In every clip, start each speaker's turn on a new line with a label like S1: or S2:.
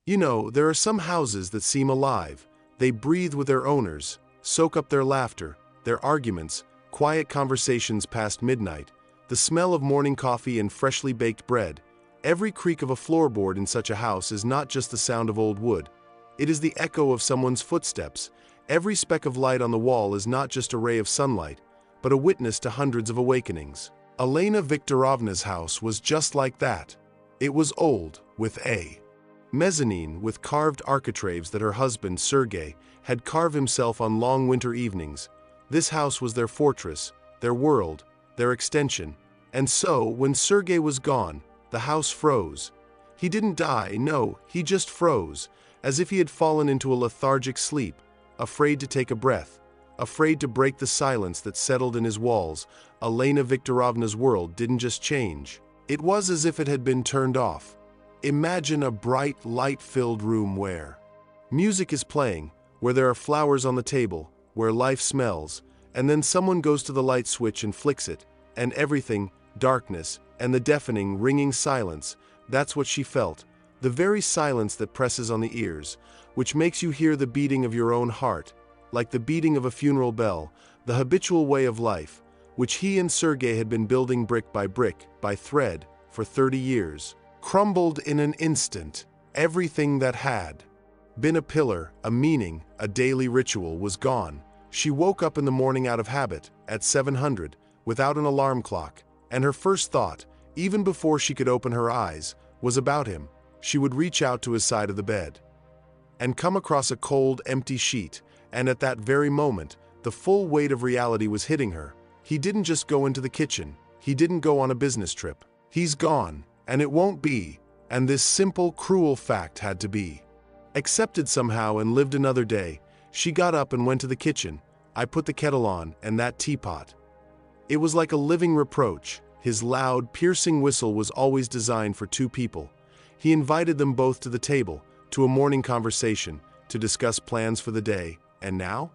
S1: You know, there are some houses that seem alive. They breathe with their owners, soak up their laughter, their arguments, quiet conversations past midnight, the smell of morning coffee and freshly baked bread. Every creak of a floorboard in such a house is not just the sound of old wood. It is the echo of someone's footsteps. Every speck of light on the wall is not just a ray of sunlight, but a witness to hundreds of awakenings. Elena Viktorovna's house was just like that. It was old, with a mezzanine with carved architraves that her husband, Sergei, had carved himself on long winter evenings. This house was their fortress, their world, their extension. And so, when Sergei was gone, the house froze. He didn't die, no, he just froze, as if he had fallen into a lethargic sleep, afraid to take a breath, afraid to break the silence that settled in his walls. Elena Viktorovna's world didn't just change. It was as if it had been turned off. Imagine a bright, light-filled room where music is playing, where there are flowers on the table, where life smells, and then someone goes to the light switch and flicks it, and everything, darkness, and the deafening, ringing silence. That's what she felt, the very silence that presses on the ears, which makes you hear the beating of your own heart, like the beating of a funeral bell, the habitual way of life, which he and Sergei had been building brick, by thread, for 30 years. Crumbled in an instant. Everything that had been a pillar, a meaning, a daily ritual was gone. She woke up in the morning out of habit, at 700, without an alarm clock, and her first thought, even before she could open her eyes, was about him. She would reach out to his side of the bed and come across a cold, empty sheet, and at that very moment, the full weight of reality was hitting her. He didn't just go into the kitchen. He didn't go on a business trip. He's gone. And it won't be, and this simple, cruel fact had to be accepted somehow and lived another day. She got up and went to the kitchen. I put the kettle on, and that teapot. It was like a living reproach. His loud, piercing whistle was always designed for two people. He invited them both to the table, to a morning conversation, to discuss plans for the day, and now?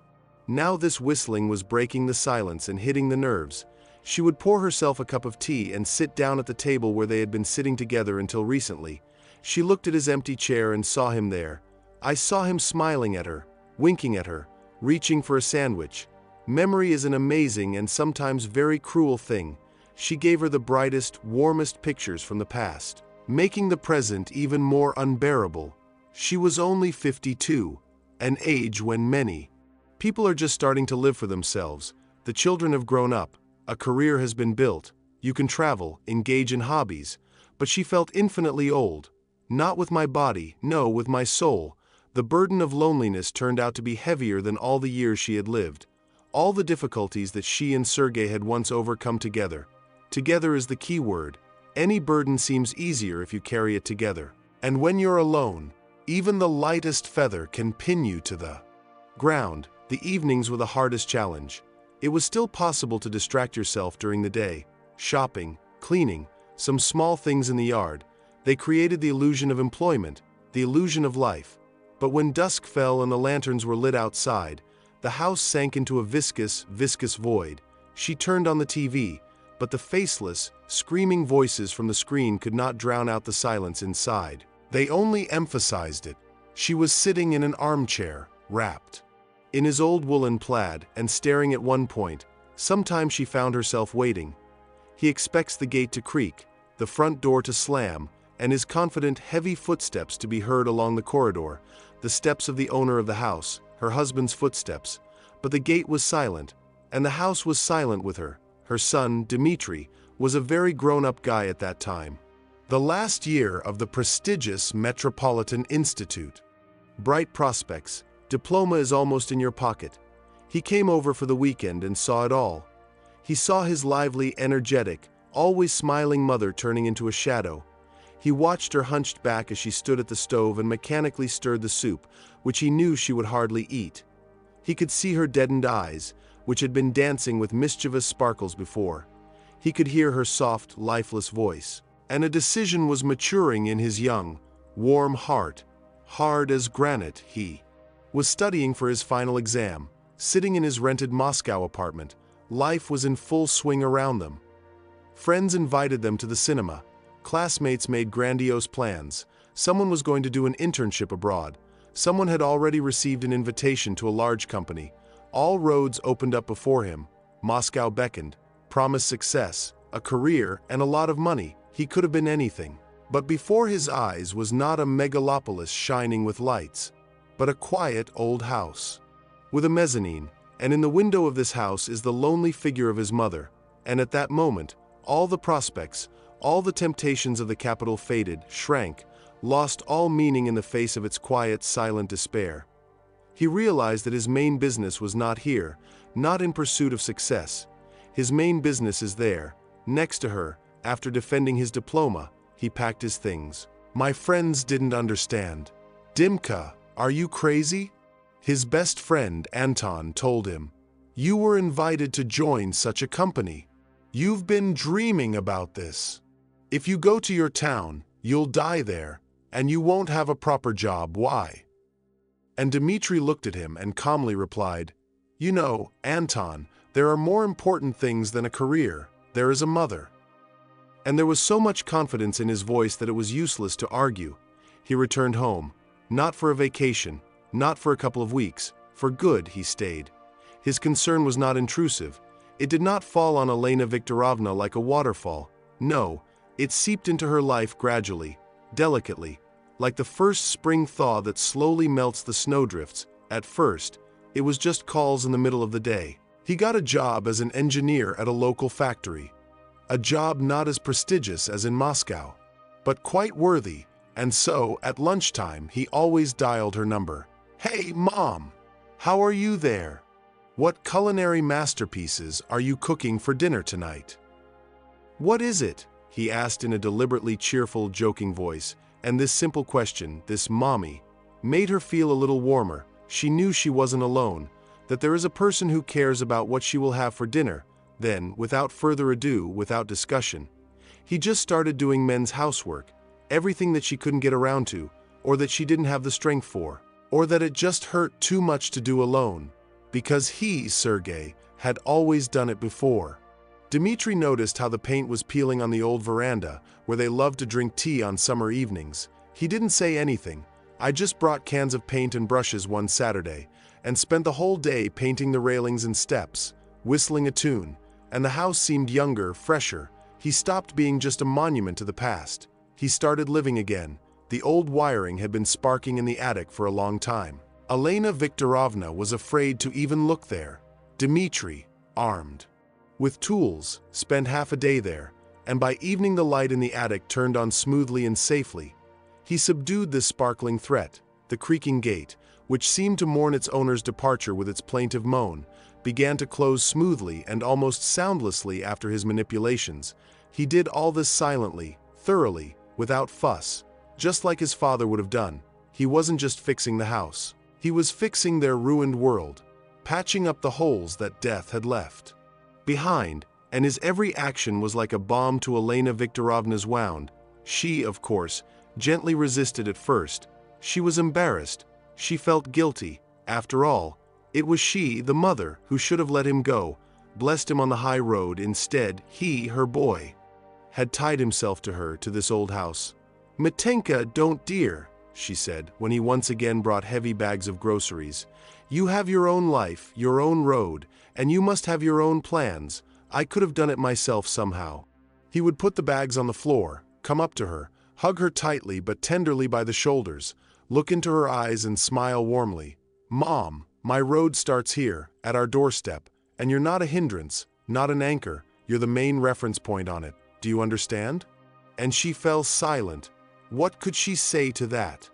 S1: Now this whistling was breaking the silence and hitting the nerves. She would pour herself a cup of tea and sit down at the table where they had been sitting together until recently. She looked at his empty chair and saw him there. I saw him smiling at her, winking at her, reaching for a sandwich. Memory is an amazing and sometimes very cruel thing. She gave her the brightest, warmest pictures from the past, making the present even more unbearable. She was only 52, an age when many people are just starting to live for themselves. The children have grown up. A career has been built. You can travel, engage in hobbies. But she felt infinitely old. Not with my body, no, with my soul. The burden of loneliness turned out to be heavier than all the years she had lived. All the difficulties that she and Sergei had once overcome together. Together is the key word. Any burden seems easier if you carry it together. And when you're alone, even the lightest feather can pin you to the ground. The evenings were the hardest challenge. It was still possible to distract yourself during the day. Shopping, cleaning, some small things in the yard. They created the illusion of employment, the illusion of life. But when dusk fell and the lanterns were lit outside, the house sank into a viscous void. She turned on the TV, but the faceless, screaming voices from the screen could not drown out the silence inside. They only emphasized it. She was sitting in an armchair, wrapped in his old woolen plaid, and staring at one point. Sometimes she found herself waiting. He expects the gate to creak, the front door to slam, and his confident, heavy footsteps to be heard along the corridor, the steps of the owner of the house, her husband's footsteps. But the gate was silent, and the house was silent with her. Her son, Dmitri, was a very grown-up guy at that time. The last year of the prestigious Metropolitan Institute. Bright prospects. Diploma is almost in your pocket. He came over for the weekend and saw it all. He saw his lively, energetic, always smiling mother turning into a shadow. He watched her hunched back as she stood at the stove and mechanically stirred the soup, which he knew she would hardly eat. He could see her deadened eyes, which had been dancing with mischievous sparkles before. He could hear her soft, lifeless voice. And a decision was maturing in his young, warm heart. Hard as granite, he was studying for his final exam, sitting in his rented Moscow apartment. Life was in full swing around them. Friends invited them to the cinema. Classmates made grandiose plans. Someone was going to do an internship abroad. Someone had already received an invitation to a large company. All roads opened up before him. Moscow beckoned, promised success, a career, and a lot of money. He could have been anything. But before his eyes was not a megalopolis shining with lights, but a quiet old house with a mezzanine, and in the window of this house is the lonely figure of his mother. And at that moment, all the prospects, all the temptations of the capital faded, shrank, lost all meaning in the face of its quiet, silent despair. He realized that his main business was not here, not in pursuit of success. His main business is there, next to her. After defending his diploma, he packed his things. My friends didn't understand. Dimka, are you crazy? His best friend, Anton, told him. You were invited to join such a company. You've been dreaming about this. If you go to your town, you'll die there, and you won't have a proper job. Why? And Dmitri looked at him and calmly replied, You know, Anton, there are more important things than a career. There is a mother. And there was so much confidence in his voice that it was useless to argue. He returned home, not for a vacation, not for a couple of weeks. For good, he stayed. His concern was not intrusive. It did not fall on Elena Viktorovna like a waterfall. No, it seeped into her life gradually, delicately, like the first spring thaw that slowly melts the snowdrifts. At first, it was just calls in the middle of the day. He got a job as an engineer at a local factory. A job not as prestigious as in Moscow, but quite worthy, and so, at lunchtime, he always dialed her number. Hey, Mom! How are you there? What culinary masterpieces are you cooking for dinner tonight? What is it? He asked in a deliberately cheerful, joking voice, and this simple question, this mommy, made her feel a little warmer. She knew she wasn't alone, that there is a person who cares about what she will have for dinner. Then, without further ado, without discussion, he just started doing men's housework, everything that she couldn't get around to, or that she didn't have the strength for, or that it just hurt too much to do alone, because he, Sergei, had always done it before. Dmitri noticed how the paint was peeling on the old veranda, where they loved to drink tea on summer evenings. He didn't say anything. I just brought cans of paint and brushes one Saturday, and spent the whole day painting the railings and steps, whistling a tune, and the house seemed younger, fresher. He stopped being just a monument to the past. He started living again. The old wiring had been sparking in the attic for a long time. Elena Viktorovna was afraid to even look there. Dmitri, armed with tools, spent half a day there, and by evening the light in the attic turned on smoothly and safely. He subdued this sparkling threat. The creaking gate, which seemed to mourn its owner's departure with its plaintive moan, began to close smoothly and almost soundlessly after his manipulations. He did all this silently, thoroughly, without fuss, just like his father would have done. He wasn't just fixing the house. He was fixing their ruined world, patching up the holes that death had left behind, and his every action was like a balm to Elena Viktorovna's wound. She, of course, gently resisted at first. She was embarrassed. She felt guilty. After all, it was she, the mother, who should have let him go, blessed him on the high road. Instead, he, her boy, had tied himself to her, to this old house. Mitenka, don't dear, she said, when he once again brought heavy bags of groceries. You have your own life, your own road, and you must have your own plans. I could have done it myself somehow. He would put the bags on the floor, come up to her, hug her tightly but tenderly by the shoulders, look into her eyes and smile warmly. Mom, my road starts here, at our doorstep, and you're not a hindrance, not an anchor, you're the main reference point on it. Do you understand? And she fell silent. What could she say to that?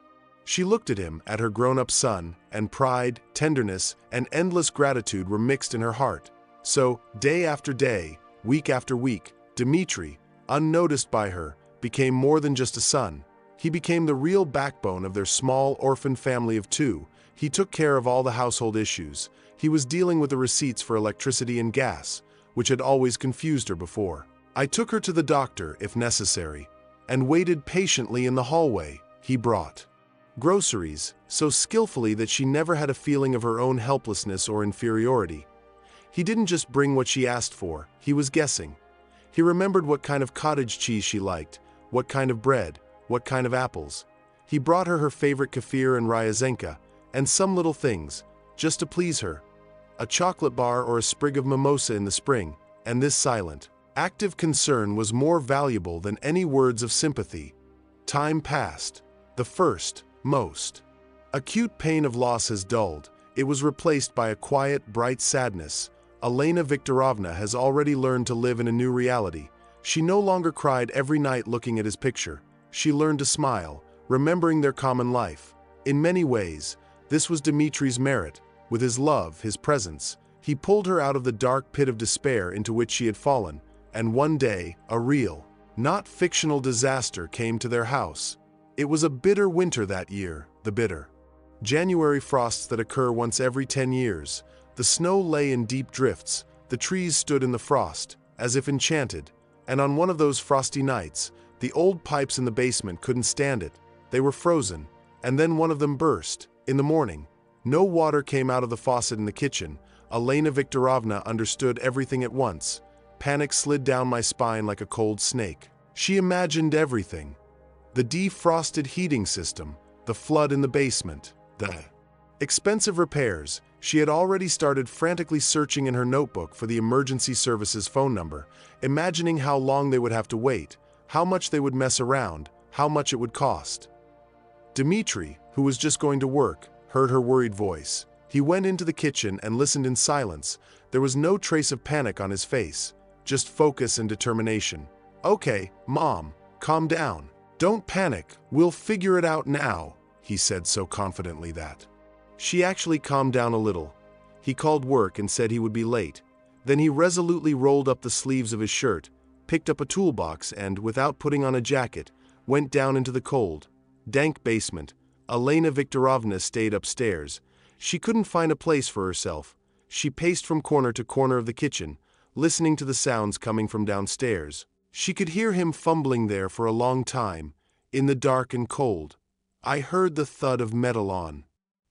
S1: She looked at him, at her grown-up son, and pride, tenderness, and endless gratitude were mixed in her heart. So, day after day, week after week, Dmitri, unnoticed by her, became more than just a son. He became the real backbone of their small orphan family of two. He took care of all the household issues. He was dealing with the receipts for electricity and gas, which had always confused her before. I took her to the doctor, if necessary, and waited patiently in the hallway. He brought groceries, so skillfully that she never had a feeling of her own helplessness or inferiority. He didn't just bring what she asked for, he was guessing. He remembered what kind of cottage cheese she liked, what kind of bread, what kind of apples. He brought her favorite kefir and ryazenka, and some little things, just to please her. A chocolate bar or a sprig of mimosa in the spring, and this silent, active concern was more valuable than any words of sympathy. Time passed. The first, most acute pain of loss has dulled. It was replaced by a quiet, bright sadness. Elena Viktorovna has already learned to live in a new reality. She no longer cried every night looking at his picture. She learned to smile, remembering their common life. In many ways, this was Dmitri's merit. With his love, his presence, he pulled her out of the dark pit of despair into which she had fallen, and one day, a real, not fictional disaster came to their house. It was a bitter winter that year, the bitter January frosts that occur once every 10 years. The snow lay in deep drifts, the trees stood in the frost, as if enchanted, and on one of those frosty nights, the old pipes in the basement couldn't stand it. They were frozen, and then one of them burst. In the morning, no water came out of the faucet in the kitchen. Elena Viktorovna understood everything at once. Panic slid down my spine like a cold snake. She imagined everything. The defrosted heating system, the flood in the basement, the expensive repairs. She had already started frantically searching in her notebook for the emergency services phone number, imagining how long they would have to wait, how much they would mess around, how much it would cost. Dmitri, who was just going to work, heard her worried voice. He went into the kitchen and listened in silence. There was no trace of panic on his face, just focus and determination. "Okay, Mom, calm down. Don't panic. We'll figure it out now," he said so confidently that she actually calmed down a little. He called work and said he would be late. Then he resolutely rolled up the sleeves of his shirt, picked up a toolbox and, without putting on a jacket, went down into the cold, dank basement. Elena Viktorovna stayed upstairs. She couldn't find a place for herself. She paced from corner to corner of the kitchen, listening to the sounds coming from downstairs. She could hear him fumbling there for a long time, in the dark and cold. I heard the thud of metal on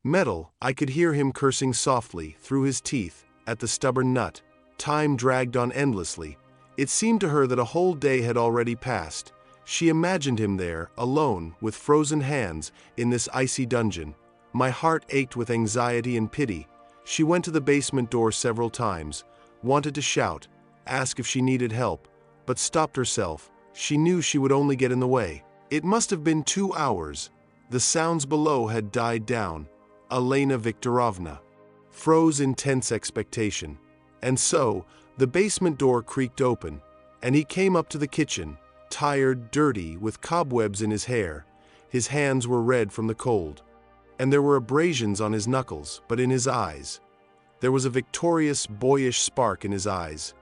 S1: metal. I could hear him cursing softly, through his teeth, at the stubborn nut. Time dragged on endlessly. It seemed to her that a whole day had already passed. She imagined him there, alone, with frozen hands, in this icy dungeon. My heart ached with anxiety and pity. She went to the basement door several times, wanted to shout, ask if she needed help, but stopped herself. She knew she would only get in the way. It must have been 2 hours. The sounds below had died down. Elena Viktorovna froze in tense expectation. And so, the basement door creaked open, and he came up to the kitchen, tired, dirty, with cobwebs in his hair. His hands were red from the cold, and there were abrasions on his knuckles, but in his eyes, there was a victorious, boyish spark in his eyes.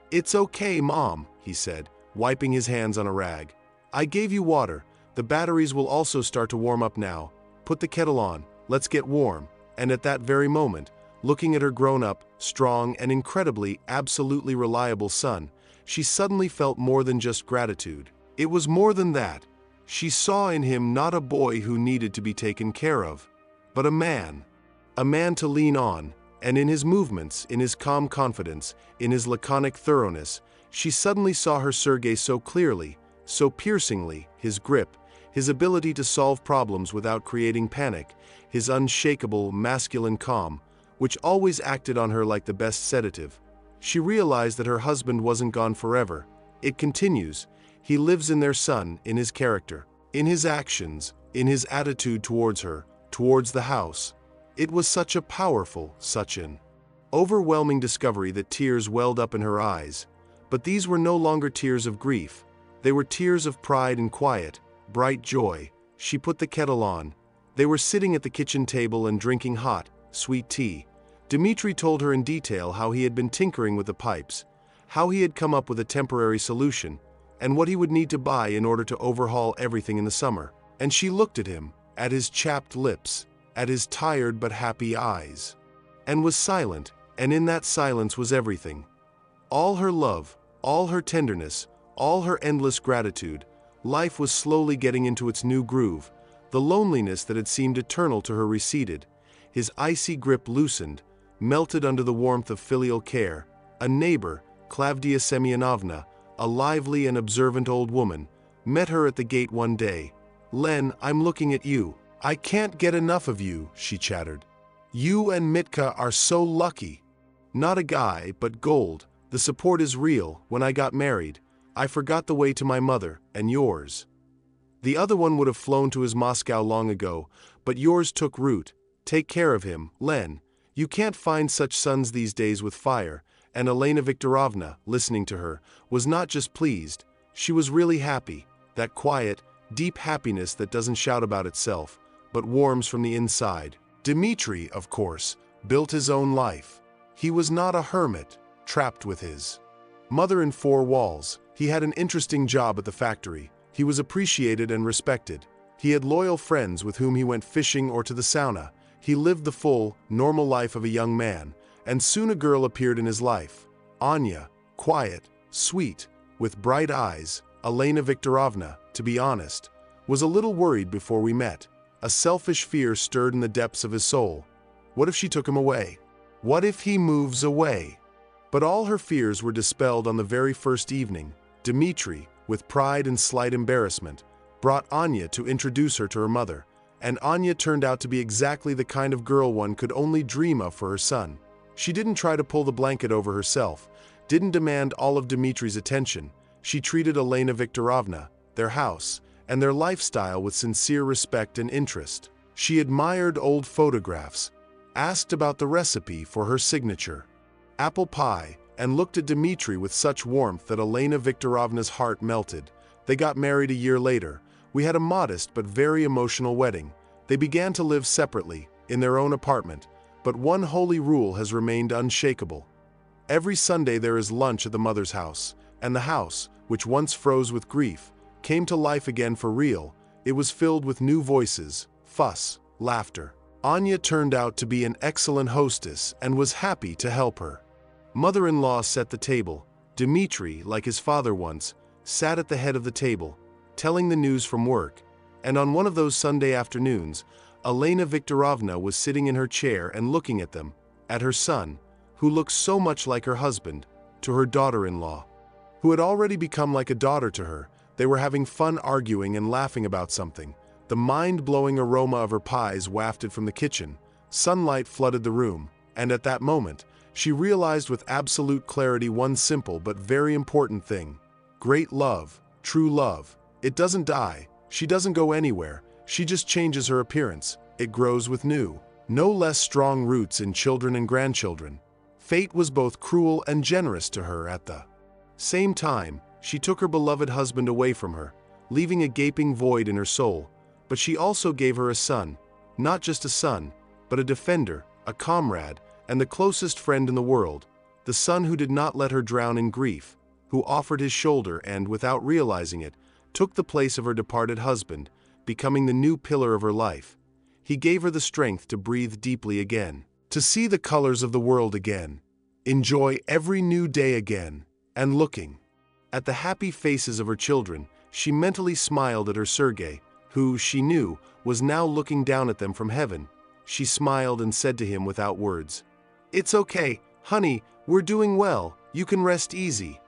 S1: "It's okay, Mom," he said, wiping his hands on a rag. "I gave you water. The batteries will also start to warm up now. Put the kettle on. Let's get warm." And at that very moment, looking at her grown-up, strong, and incredibly, absolutely reliable son, she suddenly felt more than just gratitude. It was more than that. She saw in him not a boy who needed to be taken care of, but a man to lean on, and in his movements, in his calm confidence, in his laconic thoroughness, she suddenly saw her Sergei so clearly, so piercingly, his grip, his ability to solve problems without creating panic, his unshakable, masculine calm, which always acted on her like the best sedative. She realized that her husband wasn't gone forever. It continues. He lives in their son, in his character, in his actions, in his attitude towards her, towards the house. It was such a powerful, such an overwhelming discovery that tears welled up in her eyes. But these were no longer tears of grief. They were tears of pride and quiet, bright joy. She put the kettle on. They were sitting at the kitchen table and drinking hot, sweet tea. Dmitri told her in detail how he had been tinkering with the pipes, how he had come up with a temporary solution, and what he would need to buy in order to overhaul everything in the summer. And she looked at him, at his chapped lips, at his tired but happy eyes, and was silent, and in that silence was everything. All her love, all her tenderness, all her endless gratitude. Life was slowly getting into its new groove. The loneliness that had seemed eternal to her receded. His icy grip loosened, melted under the warmth of filial care. A neighbor, Klavdia Semyonovna, a lively and observant old woman, met her at the gate one day. Len, I'm looking at you. I can't get enough of you, she chattered. You and Mitka are so lucky. Not a guy, but gold. The support is real. When I got married, I forgot the way to my mother, and yours. The other one would have flown to his Moscow long ago, but yours took root. Take care of him, Len. You can't find such sons these days with fire. And Elena Viktorovna, listening to her, was not just pleased. She was really happy. That quiet, deep happiness that doesn't shout about itself, but warms from the inside. Dmitri, of course, built his own life. He was not a hermit, trapped with his mother in four walls. He had an interesting job at the factory. He was appreciated and respected. He had loyal friends with whom he went fishing or to the sauna. He lived the full, normal life of a young man, and soon a girl appeared in his life. Anya, quiet, sweet, with bright eyes. Elena Viktorovna, to be honest, was a little worried before we met. A selfish fear stirred in the depths of his soul. What if she took him away? What if he moves away? But all her fears were dispelled on the very first evening. Dmitri, with pride and slight embarrassment, brought Anya to introduce her to her mother, and Anya turned out to be exactly the kind of girl one could only dream of for her son. She didn't try to pull the blanket over herself, didn't demand all of Dmitri's attention. She treated Elena Viktorovna, their house, and their lifestyle with sincere respect and interest. She admired old photographs, asked about the recipe for her signature apple pie, and looked at Dmitri with such warmth that Elena Viktorovna's heart melted. They got married a year later. We had a modest but very emotional wedding. They began to live separately, in their own apartment, but one holy rule has remained unshakable. Every Sunday there is lunch at the mother's house, and the house, which once froze with grief, came to life again for real. It was filled with new voices, fuss, laughter. Anya turned out to be an excellent hostess and was happy to help her. Mother-in-law set the table. Dmitri, like his father once, sat at the head of the table, telling the news from work, and on one of those Sunday afternoons, Elena Viktorovna was sitting in her chair and looking at them, at her son, who looked so much like her husband, to her daughter-in-law, who had already become like a daughter to her. They were having fun arguing and laughing about something. The mind-blowing aroma of her pies wafted from the kitchen. Sunlight flooded the room, and at that moment, she realized with absolute clarity one simple but very important thing. Great love, true love, it doesn't die. She doesn't go anywhere. She just changes her appearance. It grows with new, no less strong roots in children and grandchildren. Fate was both cruel and generous to her at the same time. She took her beloved husband away from her, leaving a gaping void in her soul. But she also gave her a son, not just a son, but a defender, a comrade, and the closest friend in the world, the son who did not let her drown in grief, who offered his shoulder and, without realizing it, took the place of her departed husband, becoming the new pillar of her life. He gave her the strength to breathe deeply again, to see the colors of the world again, enjoy every new day again, and looking at the happy faces of her children, she mentally smiled at her Sergei, who, she knew, was now looking down at them from heaven. She smiled and said to him without words, "It's okay, honey, we're doing well, you can rest easy."